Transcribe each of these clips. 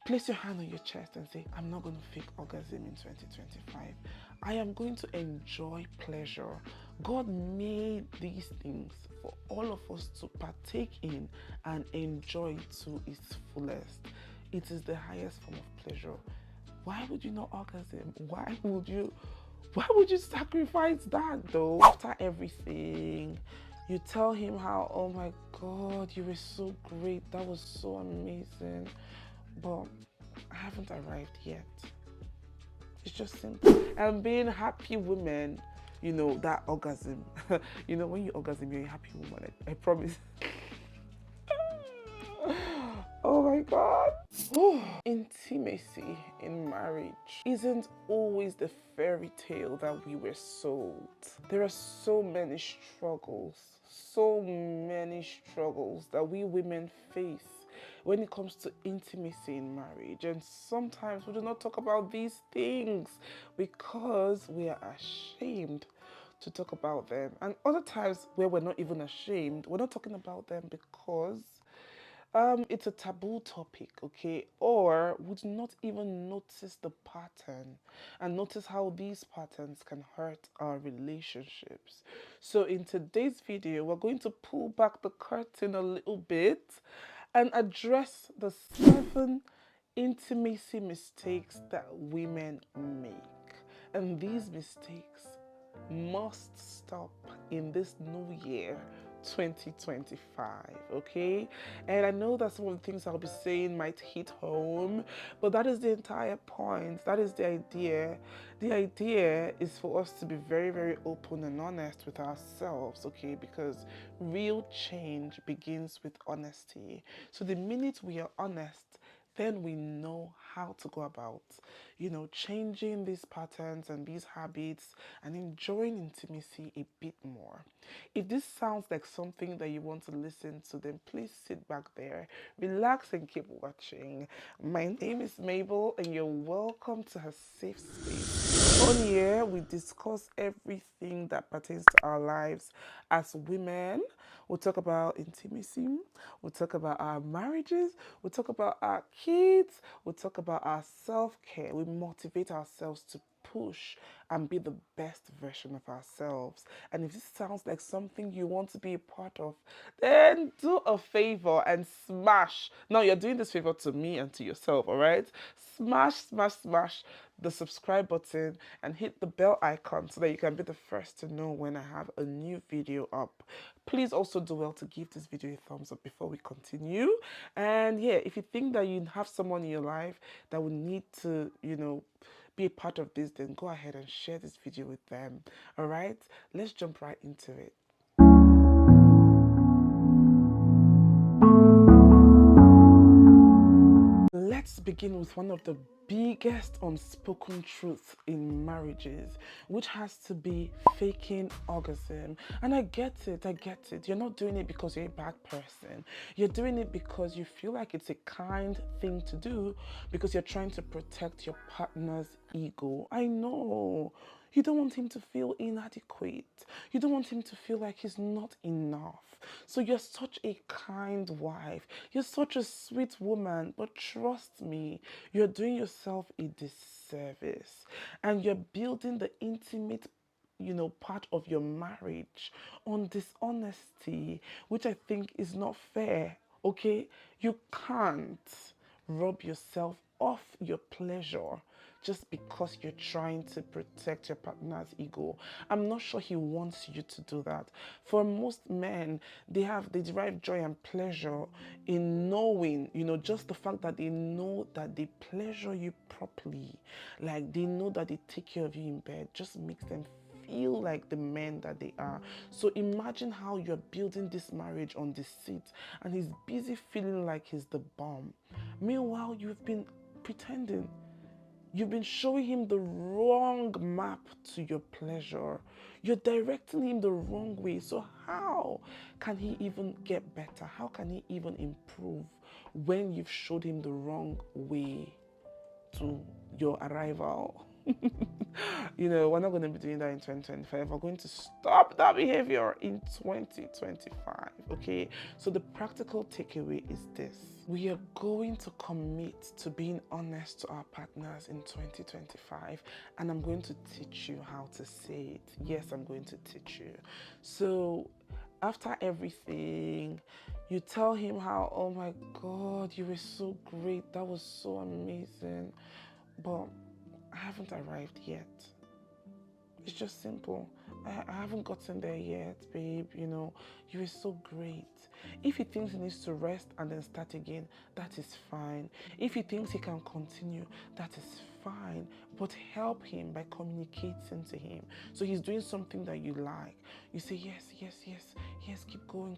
Place your hand on your chest and say, I'm not going to fake orgasm in 2025. I am going to enjoy pleasure. God made these things for all of us to partake in and enjoy to its fullest. It is the highest form of pleasure. Why would you not orgasm? Why would you sacrifice that though? After everything, you tell him how, oh my God, you were so great. That was so amazing. But I haven't arrived yet. It's just simple. And being happy women, that orgasm. When you orgasm, you're a happy woman. I promise. Oh my God. Intimacy in marriage isn't always the fairy tale that we were sold. There are so many struggles that we women face when it comes to intimacy in marriage. And sometimes we do not talk about these things because we are ashamed to talk about them. And other times where we're not even ashamed, we're not talking about them because it's a taboo topic, okay? Or would not even notice the pattern and notice how these patterns can hurt our relationships. So in today's video, we're going to pull back the curtain a little bit and address the 7 intimacy mistakes that women make. And these mistakes must stop in this new year 2025, okay? And I know that some of the things I'll be saying might hit home, but that is the entire point. That is the idea. The idea is for us to be very, very open and honest with ourselves, okay? Because real change begins with honesty. So the minute we are honest, then we know how to go about, changing these patterns and these habits and enjoying intimacy a bit more. If this sounds like something that you want to listen to, then please sit back there, relax and keep watching. My name is Mabel and you're welcome to her safe space. On here, we discuss everything that pertains to our lives as women. We'll talk about intimacy, we'll talk about our marriages, we'll talk about our kids, we'll talk about our self-care. We motivate ourselves to push and be the best version of ourselves. And if this sounds like something you want to be a part of, then do a favor and smash. Now you're doing this favor to me and to yourself, all right? Smash the subscribe button and hit the bell icon so that you can be the first to know when I have a new video up. Please also do well to give this video a thumbs up before we continue. And yeah, if you think that you have someone in your life that would need to, be a part of this, then go ahead and share this video with them. All right, let's jump right into it. Let's begin with one of the biggest unspoken truths in marriages, which has to be faking orgasm. And I get it. You're not doing it because you're a bad person. You're doing it because you feel like it's a kind thing to do because you're trying to protect your partner's ego. I know. You don't want him to feel inadequate. You don't want him to feel like he's not enough. So you're such a kind wife. You're such a sweet woman. But trust me, you're doing yourself a disservice. And you're building the intimate part of your marriage on dishonesty, which I think is not fair. Okay? You can't rob yourself of your pleasure just because you're trying to protect your partner's ego. I'm not sure he wants you to do that. For most men, they derive joy and pleasure in knowing, just the fact that they know that they pleasure you properly. Like they know that they take care of you in bed just makes them feel like the men that they are. So imagine how you're building this marriage on deceit and he's busy feeling like he's the bomb. Meanwhile, you've been pretending. You've been showing him the wrong map to your pleasure. You're directing him the wrong way. So how can he even get better? How can he even improve when you've showed him the wrong way to your arrival? We're not going to be doing that in 2025. We're going to stop that behavior in 2025. Okay. So the practical takeaway is this: we are going to commit to being honest to our partners in 2025, and I'm going to teach you how to say it. Yes, I'm going to teach you. So after everything, you tell him how, oh my God, you were so great. That was so amazing. But I haven't arrived yet. It's just simple. I haven't gotten there yet, babe. You were so great. If he thinks he needs to rest and then start again, that is fine. If he thinks he can continue, that is fine. But help him by communicating to him. So he's doing something that you like. You say, yes, yes, yes, yes, keep going.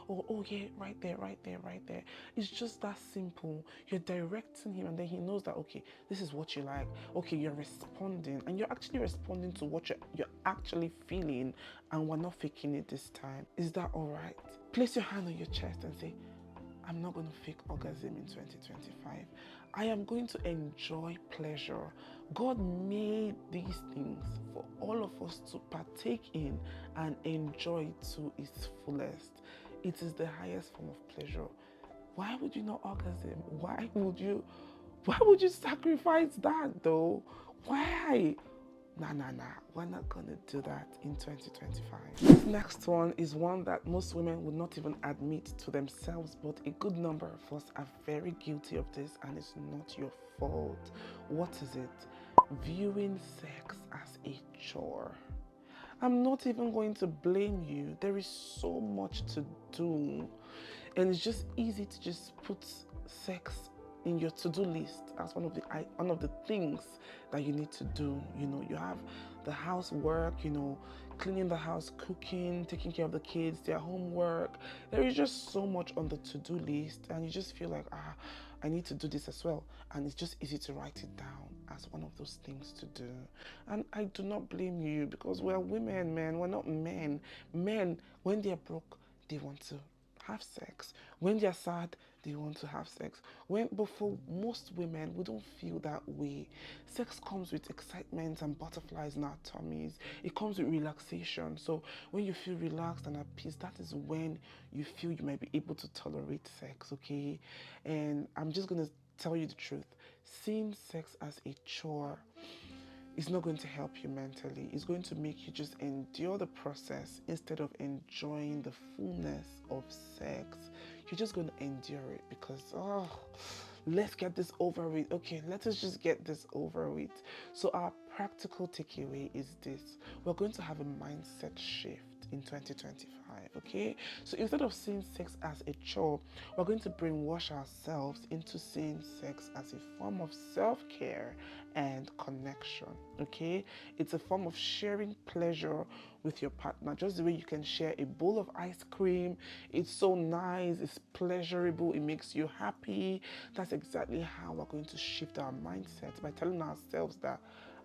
Oh, yeah, right there, right there, right there. It's just that simple. You're directing him, and then he knows that, okay, this is what you like. Okay, you're responding, and you're actually responding to what you're actually feeling, and we're not faking it this time. Is that all right? Place your hand on your chest and say, I'm not going to fake orgasm in 2025. I am going to enjoy pleasure. God made these things for all of us to partake in and enjoy to its fullest. It is the highest form of pleasure. Why would you not orgasm? Why would you sacrifice that though? Why? Nah. We're not gonna do that in 2025. This next one is one that most women would not even admit to themselves, but a good number of us are very guilty of this, and it's not your fault. What is it? Viewing sex as a chore. I'm not even going to blame you. There is so much to do, and it's just easy to just put sex in your to-do list as one of the things that you need to do. You have the housework, cleaning the house, cooking, taking care of the kids, their homework. There is just so much on the to-do list, and you just feel like, I need to do this as well. And it's just easy to write it down as one of those things to do. And I do not blame you, because we're women, man. We're not men. Men, when they're broke, they want to have sex. When they're sad, they want to have sex. But for most women, we don't feel that way. Sex comes with excitement and butterflies in our tummies. It comes with relaxation. So when you feel relaxed and at peace, that is when you feel you might be able to tolerate sex, okay? And I'm just gonna tell you the truth. Seeing sex as a chore, it's not going to help you mentally. It's going to make you just endure the process instead of enjoying the fullness of sex. You're just going to endure it because, let's get this over with. Okay, let us just get this over with. So our practical takeaway is this: we're going to have a mindset shift in 2025. Okay, so instead of seeing sex as a chore, we're going to brainwash ourselves into seeing sex as a form of self-care and connection. Okay, it's a form of sharing pleasure with your partner, just the way you can share a bowl of ice cream. It's so nice, it's pleasurable, it makes you happy. That's exactly how we're going to shift our mindset, by telling ourselves that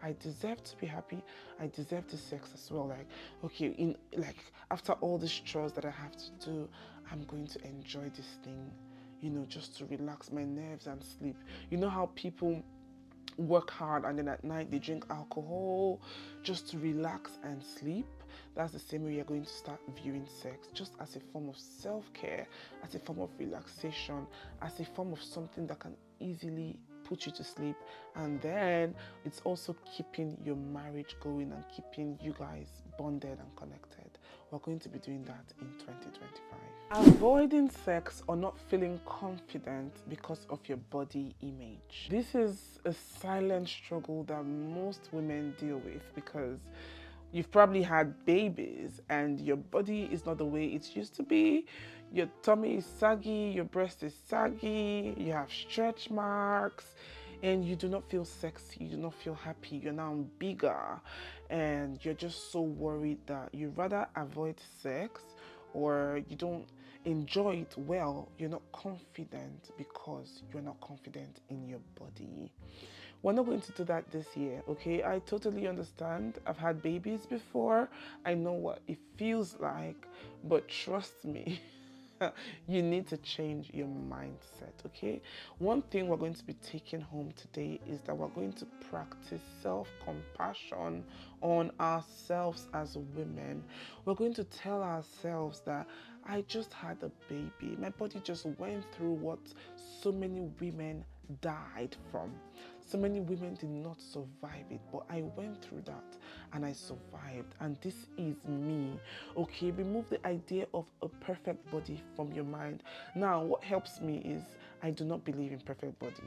I deserve to be happy. I deserve the sex as well. After all these chores that I have to do, I'm going to enjoy this thing, just to relax my nerves and sleep. You know how people work hard and then at night they drink alcohol just to relax and sleep? That's the same way you're going to start viewing sex, just as a form of self-care, as a form of relaxation, as a form of something that can easily put you to sleep. And then it's also keeping your marriage going and keeping you guys bonded and connected. We're going to be doing that in 2025. Avoiding sex or not feeling confident because of your body image. This is a silent struggle that most women deal with, because you've probably had babies and your body is not the way it used to be. Your tummy is saggy, your breast is saggy, you have stretch marks, and you do not feel sexy, you do not feel happy. You're now bigger and you're just so worried that you'd rather avoid sex, or you don't enjoy it well. You're not confident because you're not confident in your body. We're not going to do that this year, okay? I totally understand. I've had babies before. I know what it feels like, but trust me, You need to change your mindset, okay? One thing we're going to be taking home today is that we're going to practice self-compassion on ourselves as women. We're going to tell ourselves that I just had a baby. My body just went through what so many women died from. So many women did not survive it, but I went through that and I survived. And this is me. Okay, remove the idea of a perfect body from your mind. Now, what helps me is I do not believe in perfect body.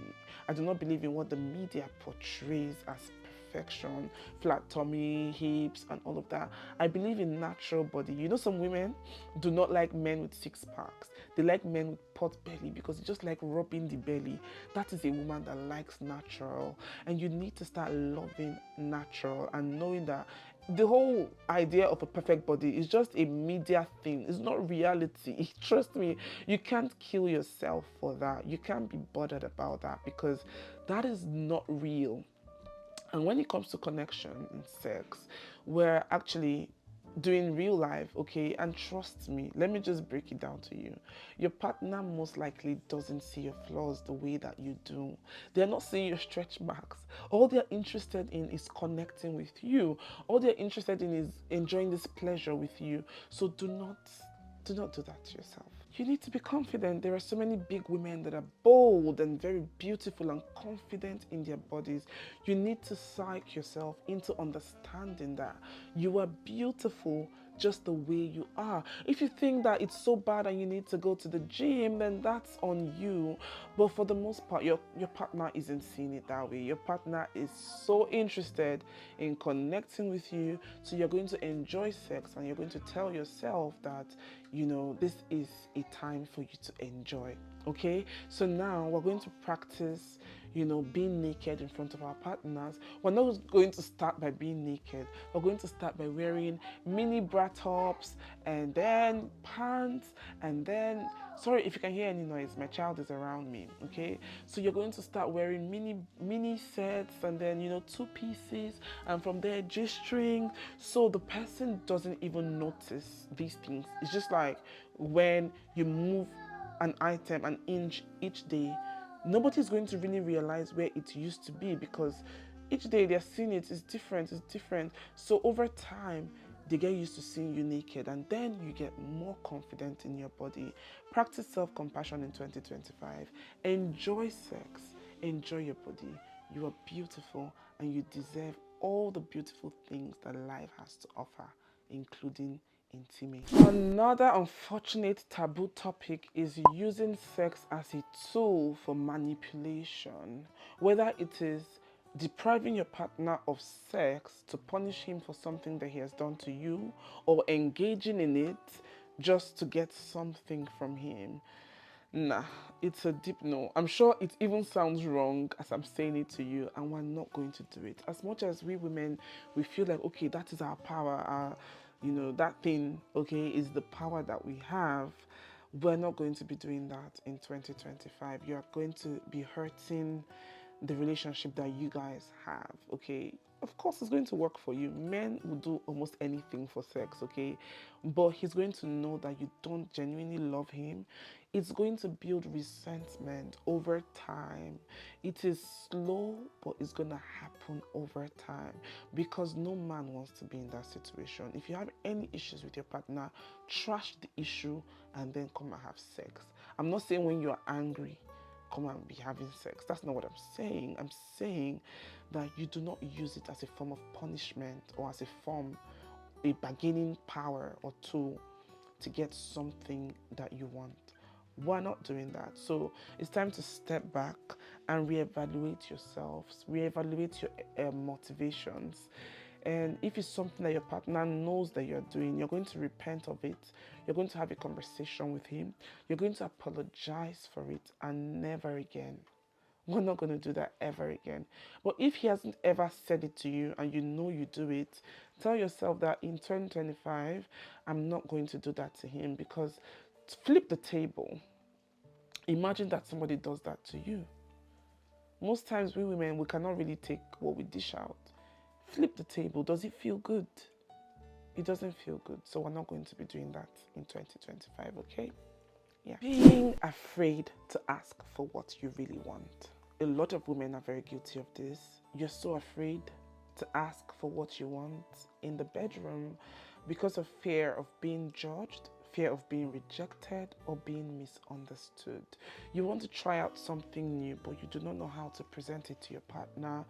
I do not believe in what the media portrays as perfection, flat tummy, hips, and all of that. I believe in natural body. You know, some women do not like men with six packs. They like men with pot belly because it's just like rubbing the belly. That is a woman that likes natural. And you need to start loving natural and knowing that the whole idea of a perfect body is just a media thing. It's not reality. Trust me, you can't kill yourself for that. You can't be bothered about that because that is not real. And when it comes to connection and sex, we're actually doing real life, okay? And trust me, let me just break it down to you. Your partner most likely doesn't see your flaws the way that you do. They're not seeing your stretch marks. All they're interested in is connecting with you. All they're interested in is enjoying this pleasure with you. So do not do that to yourself. You need to be confident. There are so many big women that are bold and very beautiful and confident in their bodies. You need to psych yourself into understanding that you are beautiful just the way you are. If you think that it's so bad and you need to go to the gym, then that's on you. But for the most part, your partner isn't seeing it that way. Your partner is so interested in connecting with you. So you're going to enjoy sex and you're going to tell yourself that, this is a time for you to enjoy. Okay, so now we're going to practice, being naked in front of our partners. We're not going to start by being naked. We're going to start by wearing mini bra tops and then pants and then, sorry if you can hear any noise, my child is around me. Okay, so you're going to start wearing mini sets and then, two pieces, and from there G-string, so the person doesn't even notice these things. It's just like when you move an item an inch each day, nobody's going to really realize where it used to be because each day they're seeing it's different. So over time, they get used to seeing you naked and then you get more confident in your body. Practice self-compassion in 2025. Enjoy sex. Enjoy your body. You are beautiful and you deserve all the beautiful things that life has to offer, including intimacy. Another unfortunate taboo topic is using sex as a tool for manipulation, whether it is depriving your partner of sex to punish him for something that he has done to you, or engaging in it just to get something from him. Nah, it's a deep no. I'm sure it even sounds wrong as I'm saying it to you, and we're not going to do it. As much as we women, we feel like, okay, that is our power, that thing, okay, is the power that we have. We're not going to be doing that in 2025. You are going to be hurting the relationship that you guys have, okay? Of course, it's going to work for you. Men will do almost anything for sex, okay? But he's going to know that you don't genuinely love him. It's going to build resentment over time. It is slow, but it's going to happen over time because no man wants to be in that situation. If you have any issues with your partner, trash the issue and then come and have sex. I'm not saying when you're angry, come and be having sex. That's not what I'm saying. I'm saying that you do not use it as a form of punishment or as a bargaining power or tool to get something that you want. We're not doing that. So it's time to step back and reevaluate yourselves, reevaluate your motivations. And if it's something that your partner knows that you're doing, you're going to repent of it. You're going to have a conversation with him. You're going to apologize for it, and never again. We're not going to do that ever again. But if he hasn't ever said it to you and you know you do it, tell yourself that in 2025, I'm not going to do that to him, because flip the table. Imagine that somebody does that to you. Most times we women, we cannot really take what we dish out. Flip the table. Does it feel good? It doesn't feel good. So we're not going to be doing that in 2025, okay? Yeah. Being afraid to ask for what you really want. A lot of women are very guilty of this. You're so afraid to ask for what you want in the bedroom because of fear of being judged, fear of being rejected, or being misunderstood. You want to try out something new, but you do not know how to present it to your partner.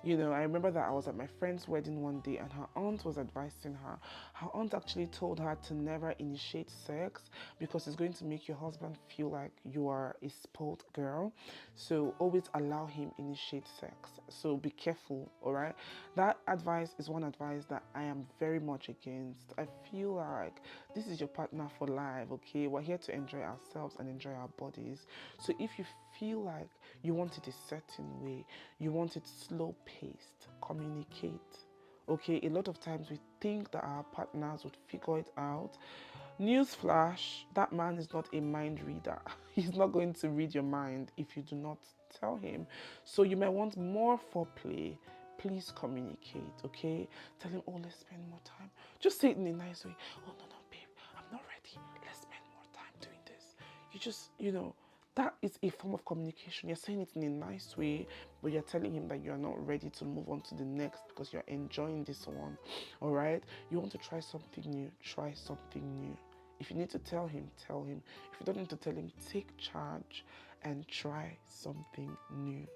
I remember that I was at my friend's wedding one day and her aunt was advising her. Her aunt actually told her to never initiate sex because it's going to make your husband feel like you are a spoiled girl. So always allow him initiate sex. So be careful, all right? That advice is one advice that I am very much against. I feel like this is your partner for life, okay? We're here to enjoy ourselves and enjoy our bodies. So if you feel like you want it a certain way, you want it slow paced, communicate. Okay, a lot of times we think that our partners would figure it out. Newsflash, that man is not a mind reader. He's not going to read your mind if you do not tell him. So you might want more foreplay. Please communicate, okay? Tell him, oh, let's spend more time. Just say it in a nice way. Oh, no, babe, I'm not ready. Let's spend more time doing this. You just, that is a form of communication. You're saying it in a nice way, but you're telling him that you're not ready to move on to the next because you're enjoying this one. All right? You want to try something new, try something new. If you need to tell him, tell him. If you don't need to tell him, take charge and try something new.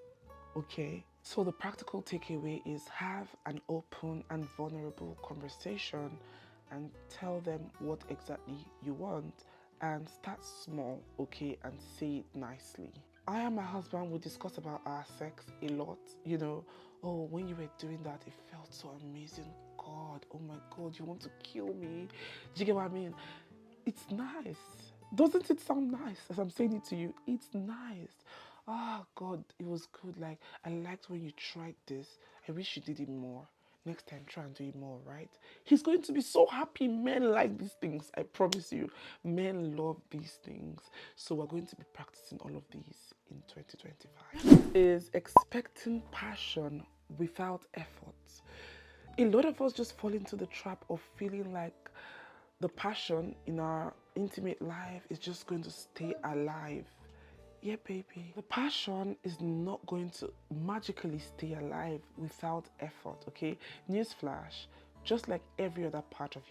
Okay? So the practical takeaway is have an open and vulnerable conversation and tell them what exactly you want and start small, okay, and say it nicely. I and my husband will discuss about our sex a lot. Oh, when you were doing that, it felt so amazing. God, oh my God, you want to kill me? Do you get what I mean? It's nice. Doesn't it sound nice as I'm saying it to you? It's nice. Oh God, it was good. Like, I liked when you tried this. I wish you did it more. Next time, try and do it more, right? He's going to be so happy. Men like these things. I promise you. Men love these things. So we're going to be practicing all of these in 2025. Is expecting passion without effort. A lot of us just fall into the trap of feeling like the passion in our intimate life is just going to stay alive. Yeah, baby. The passion is not going to magically stay alive without effort, okay? Newsflash, just like every other part of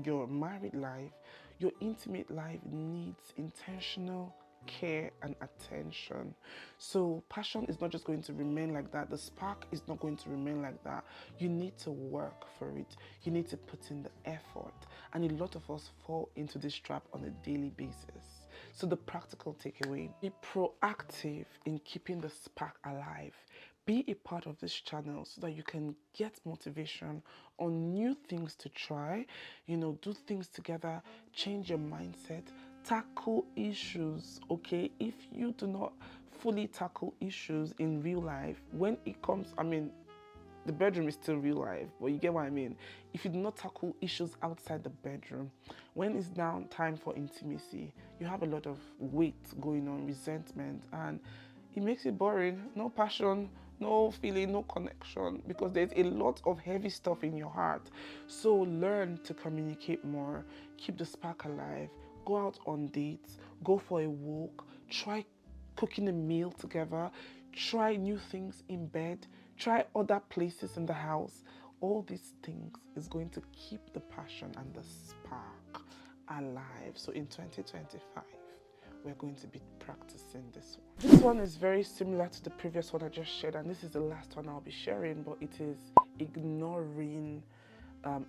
your married life, your intimate life needs intentional care and attention. So passion is not just going to remain like that. The spark is not going to remain like that. You need to work for it. You need to put in the effort. And a lot of us fall into this trap on a daily basis. So the practical takeaway, be proactive in keeping the spark alive. Be a part of this channel so that you can get motivation on new things to try, do things together, change your mindset, tackle issues, okay? If you do not fully tackle issues in real life, when it comes, the bedroom is still real life, but you get what I mean. If you do not tackle issues outside the bedroom, when it's now time for intimacy, you have a lot of weight going on, resentment, and it makes it boring. No passion, no feeling, no connection, because there's a lot of heavy stuff in your heart. So learn to communicate more, keep the spark alive, go out on dates, go for a walk, try cooking a meal together, try new things in bed, try other places in the house. All these things is going to keep the passion and the spark alive. So in 2025, we're going to be practicing this one. This one is very similar to the previous one I just shared, and this is the last one I'll be sharing, but it is ignoring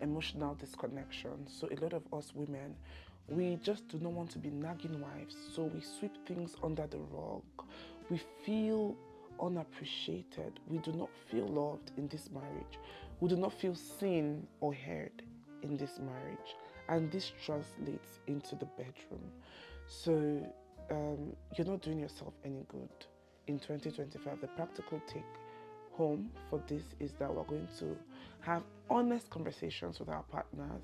emotional disconnection. So a lot of us women, we just do not want to be nagging wives, so we sweep things under the rug. We feel unappreciated. We do not feel loved in this marriage. We do not feel seen or heard in this marriage, and this translates into the bedroom. So you're not doing yourself any good in 2025. The practical take home for this is that we're going to have honest conversations with our partners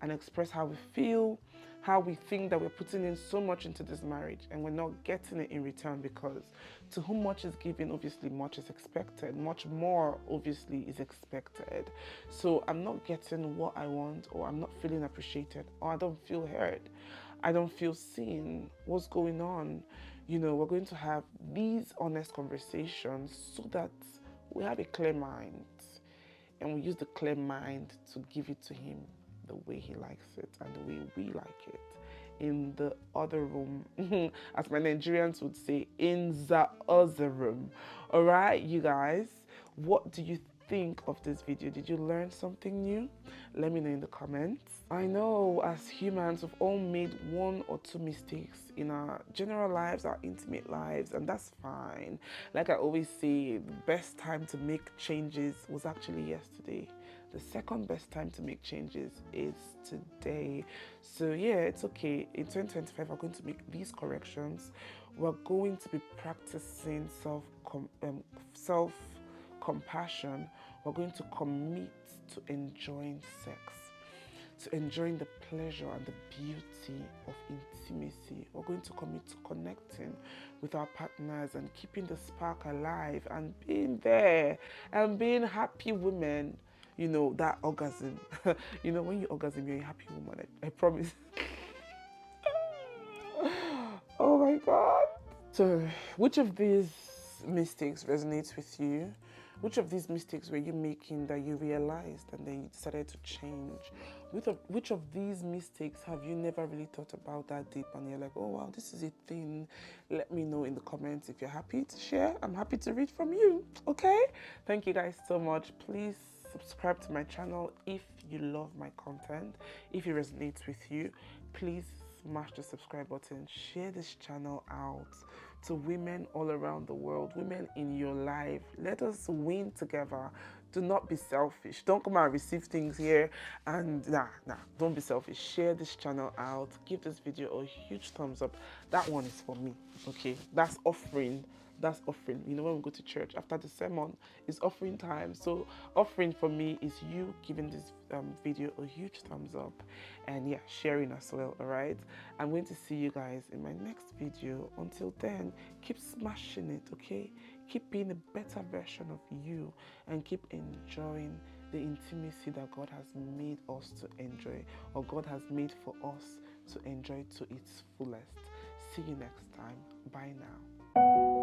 and express how we feel, how we think that we're putting in so much into this marriage and we're not getting it in return, because to whom much is given, obviously much is expected. Much more obviously is expected. So I'm not getting what I want, or I'm not feeling appreciated, or I don't feel heard. I don't feel seen. What's going on? You know, we're going to have these honest conversations so that we have a clear mind, and we use the clear mind to give it to him the way he likes it and the way we like it. In the other room, as my Nigerians would say, in the other room. All right, you guys, what do you think of this video? Did you learn something new? Let me know in the comments. I know as humans, we've all made one or two mistakes in our general lives, our intimate lives, and that's fine. Like I always say, the best time to make changes was actually yesterday. The second best time to make changes is today. So yeah, it's okay. In 2025, we're going to make these corrections. We're going to be practicing self compassion. We're going to commit to enjoying sex, to enjoying the pleasure and the beauty of intimacy. We're going to commit to connecting with our partners and keeping the spark alive and being there and being happy women. You know, that orgasm. You know, when you orgasm, you're a happy woman. I promise. Oh my God. So, which of these mistakes resonates with you? Which of these mistakes were you making that you realized and then you decided to change? Which of these mistakes have you never really thought about that deep and you're like, oh wow, this is a thing? Let me know in the comments if you're happy to share. I'm happy to read from you, okay? Thank you guys so much. Please subscribe to my channel if you love my content. If it resonates with you, please smash the subscribe button. Share this channel out to women all around the world, women in your life. Let us win together. Do not be selfish. Don't come and receive things here and don't be selfish. Share this channel out. Give this video a huge thumbs up. That one is for me, okay? That's offering. That's offering. You know, when we go to church after the sermon, it's offering time. So offering for me is you giving this video a huge thumbs up and yeah, sharing as well. All right, I'm going to see you guys in my next video. Until then, keep smashing it, okay? Keep being a better version of you and keep enjoying the intimacy that God has made us to enjoy, or God has made for us to enjoy to its fullest. See you next time. Bye now.